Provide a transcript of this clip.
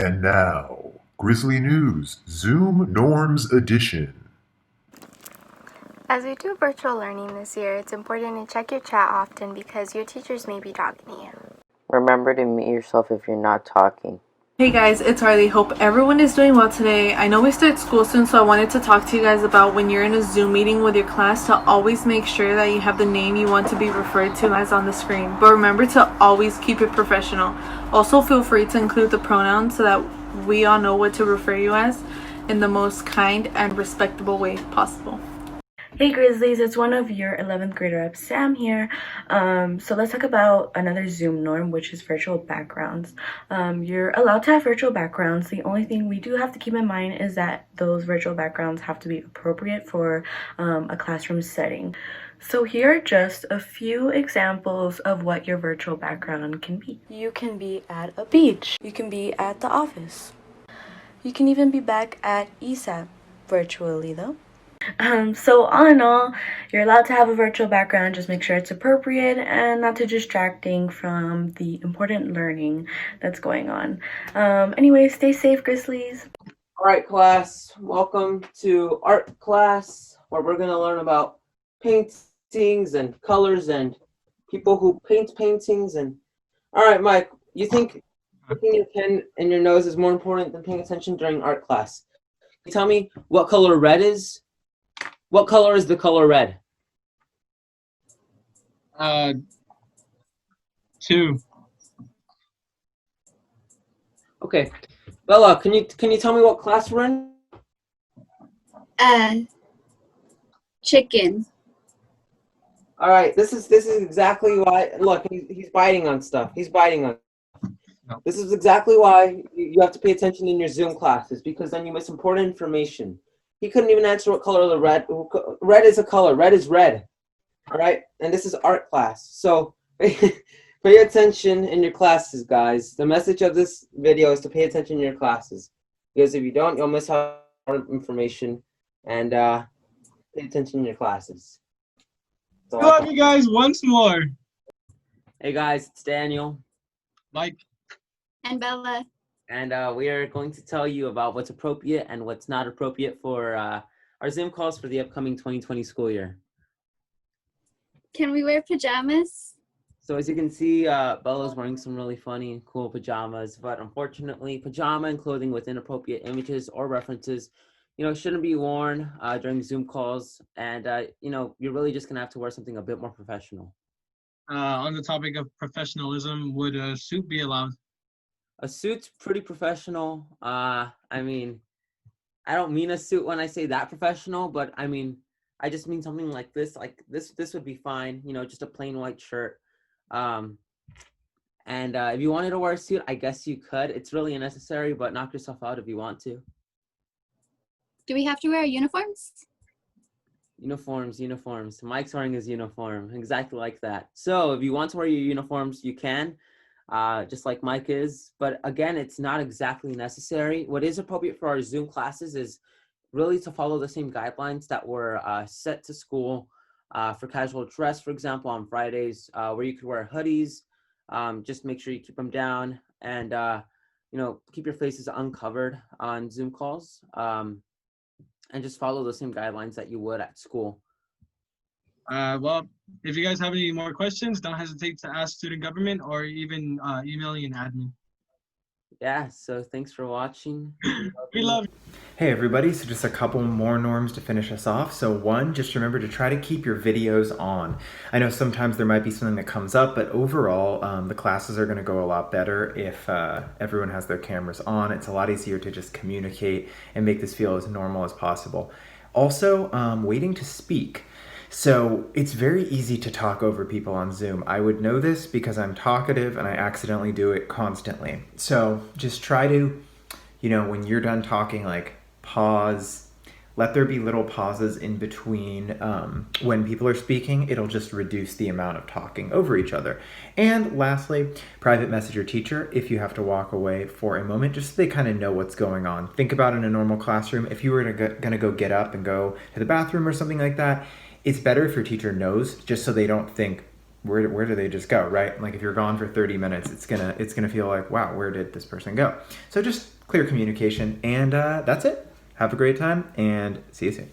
And now, Grizzly News Zoom Norms Edition. As we do virtual learning this year, it's important to check your chat often because your teachers may be talking to you. Remember to mute yourself if you're not talking. Hey guys, it's Harley. Hope everyone is doing well today. I know we start school soon, so I wanted to talk to you guys about when you're in a Zoom meeting with your class to always make sure that you have the name you want to be referred to as on the screen. But remember to always keep it professional. Also, feel free to include the pronouns so that we all know what to refer you as in the most kind and respectable way possible. Hey Grizzlies, it's one of your 11th grade reps, Sam here. So let's talk about another Zoom norm, which is virtual backgrounds. You're allowed to have virtual backgrounds. The only thing we do have to keep in mind is that those virtual backgrounds have to be appropriate for a classroom setting. So here are just a few examples of what your virtual background can be. You can be at a beach. You can be at the office. You can even be back at ESAP virtually though. So all in all, you're allowed to have a virtual background. Just make sure it's appropriate and not too distracting from the important learning that's going on. Anyway, stay safe, Grizzlies. All right, class. Welcome to art class, where we're going to learn about paintings and colors and people who paint paintings. And all right, Mike, you think putting your pen in your nose is more important than paying attention during art class? Can you tell me what color red is? What color is the color red? 2. Okay. Bella, can you tell me what class we're in? Chicken. All right. This is exactly why. Look, he's biting on stuff. He's biting on. No. This is exactly why you have to pay attention in your Zoom classes, because then you miss important information. He couldn't even answer what color the red. Red is a color. Red is red. All right? And this is art class. So pay attention in your classes, guys. The message of this video is to pay attention in your classes. Because if you don't, you'll miss out on information. And pay attention in your classes. I love you guys once more. Hey, guys. It's Daniel. Mike. And Bella. And we are going to tell you about what's appropriate and what's not appropriate for our Zoom calls for the upcoming 2020 school year. Can we wear pajamas? So as you can see, Bella's wearing some really funny and cool pajamas, but unfortunately, pajama and clothing with inappropriate images or references, shouldn't be worn during Zoom calls. And, you're really just going to have to wear something a bit more professional. On the topic of professionalism, would a suit be allowed? A suit's pretty professional. I don't mean a suit when I say that professional, but I just mean something like this. Like this would be fine. Just a plain white shirt. And if you wanted to wear a suit, I guess you could. It's really unnecessary, but knock yourself out if you want to. Do we have to wear uniforms? Uniforms. Mike's wearing his uniform, exactly like that. So if you want to wear your uniforms, you can. Just like Mike is, but again, it's not exactly necessary. What is appropriate for our Zoom classes is really to follow the same guidelines that were set to school for casual dress, for example, on Fridays, where you could wear hoodies. Just make sure you keep them down and, keep your faces uncovered on Zoom calls, and just follow the same guidelines that you would at school. Well, if you guys have any more questions, don't hesitate to ask student government or even emailing an admin. Yeah, so thanks for watching. We love you. Hey everybody, so just a couple more norms to finish us off. So one, just remember to try to keep your videos on. I know sometimes there might be something that comes up, but overall, the classes are going to go a lot better if everyone has their cameras on. It's a lot easier to just communicate and make this feel as normal as possible. Also, waiting to speak. So it's very easy to talk over people on Zoom. I would know this because I'm talkative and I accidentally do it constantly. So just try to, when you're done talking, like pause, let there be little pauses in between when people are speaking. It'll just reduce the amount of talking over each other. And lastly, private message your teacher if you have to walk away for a moment, just so they kind of know what's going on. Think about in a normal classroom, if you were gonna go get up and go to the bathroom or something like that, it's better if your teacher knows, just so they don't think where do they just go, right? Like if you're gone for 30 minutes, it's gonna feel like, wow, where did this person go? So just clear communication, and that's it. Have a great time, and see you soon.